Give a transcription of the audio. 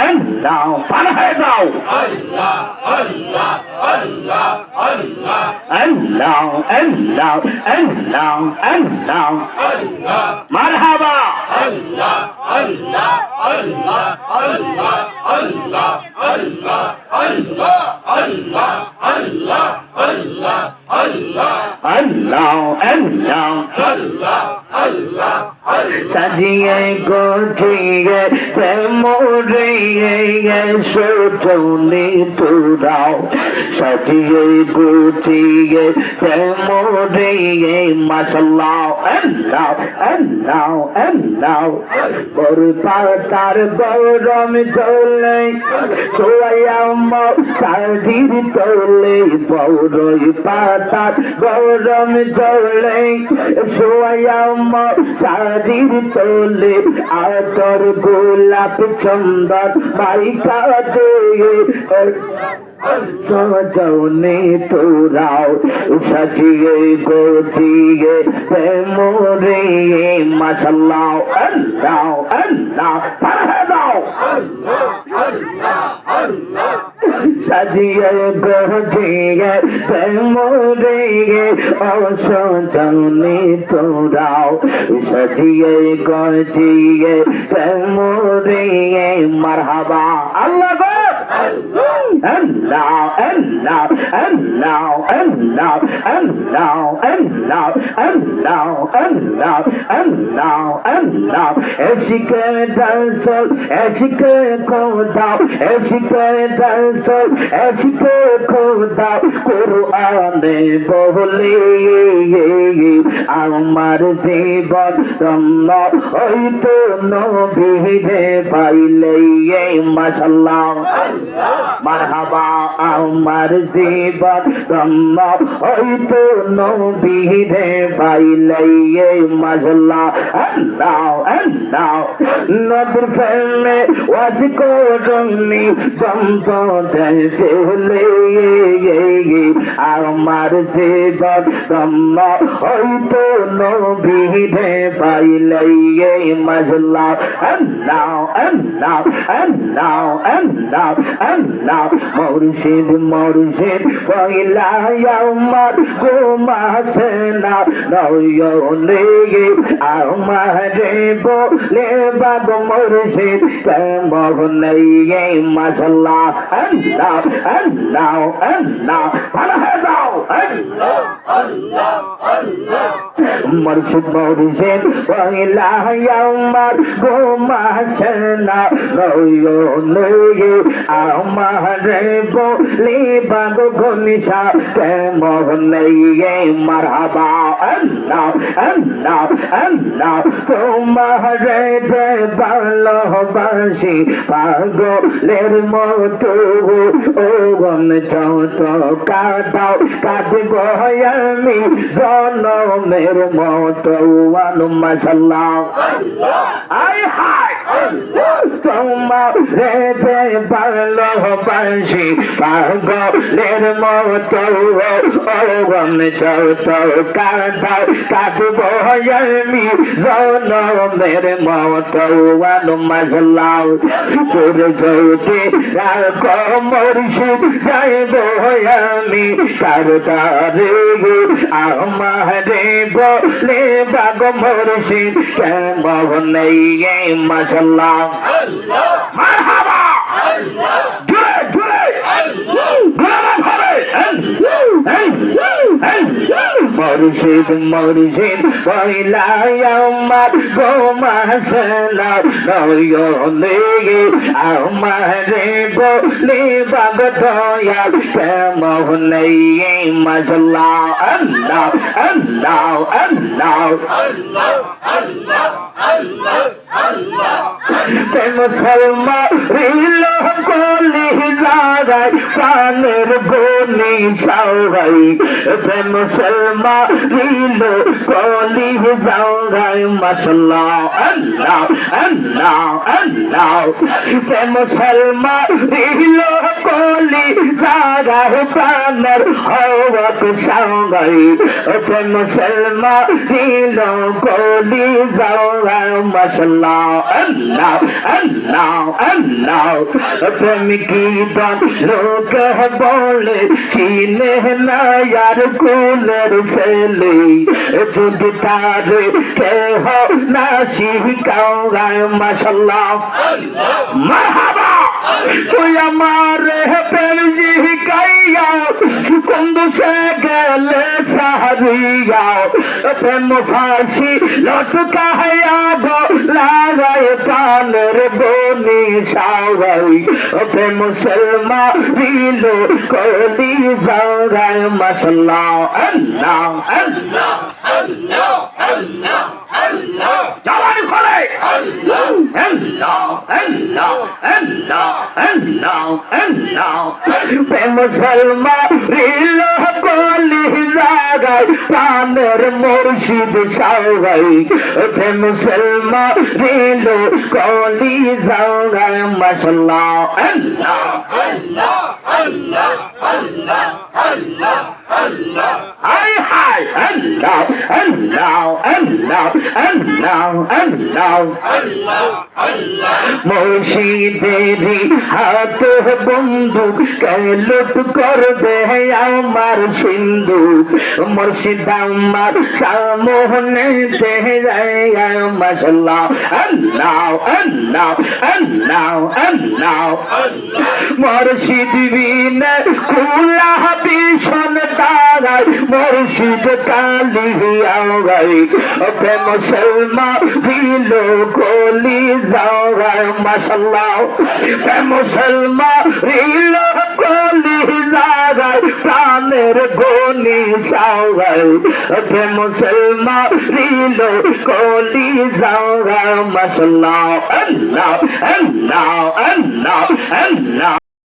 আল্লাহ পার হয়ে যাও আল্লাহ আল্লাহ আল্লাহ আল্লাহ আল্লাহ আল্লাহ আল্লাহ আল্লাহ আল্লাহ মারহাবা আল্লাহ আল্লাহ আল্লাহ আল্লাহ আল্লাহ আল্লাহ আল্লাহ আল্লাহ আল্লাহ আল্লাহ আল্লাহ আল্লাহ আল্লাহ আল্লাহ আল্লাহ সাজিয়ে গোঠিয়ে মোরিয়ে সোচনে তোরাও সাজিয়ে গোঠিয়ে মোরিয়ে মাশাল্লাহ আল্লাহ আল্লাহ আল্লাহ তার গরম চলে সোয়াম সাজির তোলে বৌরই পাতার গরম চলে সোয়াম সাজির তোলে আতর গোলাপ চন্দন মাইকা দিয়ে সজনে তোরাও সাজিয়ে গোজিয়ে মোরে মাশাল্লাহ আল্লাহ আল্লাহ পার দাও সাজিয়ে গোজিয়ে মোরে ও সজনে তোরাও সাজিয়ে গোজিয়ে মোরে মারহাবা আল্লাহ গো Allah, Allah, Allah, Allah, Allah, Allah, Allah, Allah, Allah, Allah. Eşike dansol, eşike kodao, eşike dansol, eşike kodao. Kur'ane bole, আমার জীবন রম্য হইতো নবীরে পাইলে মাশাআল্লাহ মারহাবা আমার জীবন রম্য হইতো নবীরে পাইলে মাশাআল্লাহ আল্লাহ আল্লাহ নবীর প্রেমে ওয়াজ করুনি জমজলে আমার জীবন রম্য হইতো নবীরে পাইলে মাশাআল্লাহ আল্লাহ আল্লাহ আল্লাহ আল্লাহ আল্লাহ মুর্শিদ মুর্শিদ পয়লা আমার ঘুমাছে না নয়নে আমারে বলে বাবা মুর্শিদ কেমন মাশাআল্লাহ আল্লাহ আল্লাহ আল্লাহ ভালো হয়ে যাও আল্লাহ আল্লাহ আল্লাহ মুর্শিদ মুর্শিদ পয়লা আমার ঘুমাছে না নয়নে আমারে বলে বাবা ঘনিশা কেমন মারহাবা আল্লাহ আল্লাহ আল্লাহ তোমারে যে ভালোবাসি পাগলের মতো ও গন যত কাটাও কাটব আমি জনমের মতো মাশাআল্লাহ আয় হায় তোমারে যে ভালোবাসি পাগলের মতো ও গন যত কাটাও কাটব আমি জনমের মতো মাশাআল্লাহ তোর যদি রাখো মুর্শিদ যাইব আমি তার তারে আমারে বলে বাগ মুর্শিদ কেমন মাশাআল্লাহ মারহাবা জুড়ে জুড়ে গোলাম হবে মুর্শিদ মুর্শিদ পয়লা আমার গোমাছে না নয়নে আমারে বলে বাগ দয়াল কেমন মাশাআল্লাহ আল্লাহ আল্লাহ আল্লাহ আল্লাহ আল্লাহ আল্লাহ আল্লাহ মুসলমান রিল কলি লাগাই প্রাণের গনি সাউরাই মুসলমান রিল কলি যাওরাই মাশাআল্লাহ আল্লাহ আল্লাহ আল্লাহ মুসলমান রিল কলি লাগাই প্রাণের হওয়াত সাউরাই মুসলমান রিল কলি যাওরাই মাশাআল্লাহ মাশাআল্লাহ আল্লাহ আল্লাহ আল্লাহ তুমি কি দান লোকে বলে চিনে না यार কুলের ছেলে যদি তারে কেহ না শিখাও গায় মাশাআল্লাহ মারহাবা তুই আমার প্রেম শিখাইয়া কুন্দ সে গেলে সাহারিয়া প্রেম ফাঁসি লটকাইয়া গো লাগায় প্রাণের বনি সাগাই প্রেম সলমা দিল কলি জাগায় মাশাআল্লাহ আল্লাহ আল্লাহ আল্লাহ আল্লাহ আল্লাহ জওয়ানি করে আল্লাহ আল্লাহ আল্লাহ আল্লাহ আল্লাহ আল্লাহ প্রেম সলমা দিল কলি জাগায় প্রাণের মুর্শিদ সাগাই প্রেম সলমা দিল কলি জাগায় মাশাআল্লাহ আল্লাহ আল্লাহ আল্লাহ আল্লাহ আল্লাহ আল্লাহ হায় হায় আল্লাহ আল্লাহ আল্লাহ আল্লাহ আল্লাহ আল্লাহ আল্লাহ মুর্শিদেরি হাত বন্দুক কেলুট করবে আমার সিন্ধু মুর্শিদ আমার সামনে যায় মাশাআল্লাহ আল্লাহ আল্লাহ আল্লাহ আল্লাহ মুর্শিদ বিনে খুলা ভীষণ তারাই মুর্শিদ কালিয়া গাই প্রেম সলমা দিল কলি যাওয়ায় মাশাআল্লাহ প্রেম সলমা দিল কলি যাওয়ায় প্রাণের গনি সাওয়াই প্রেম সলমা দিল কলি যাওয়ায় মাশাআল্লাহ আল্লাহ আল্লাহ আল্লাহ আল্লাহ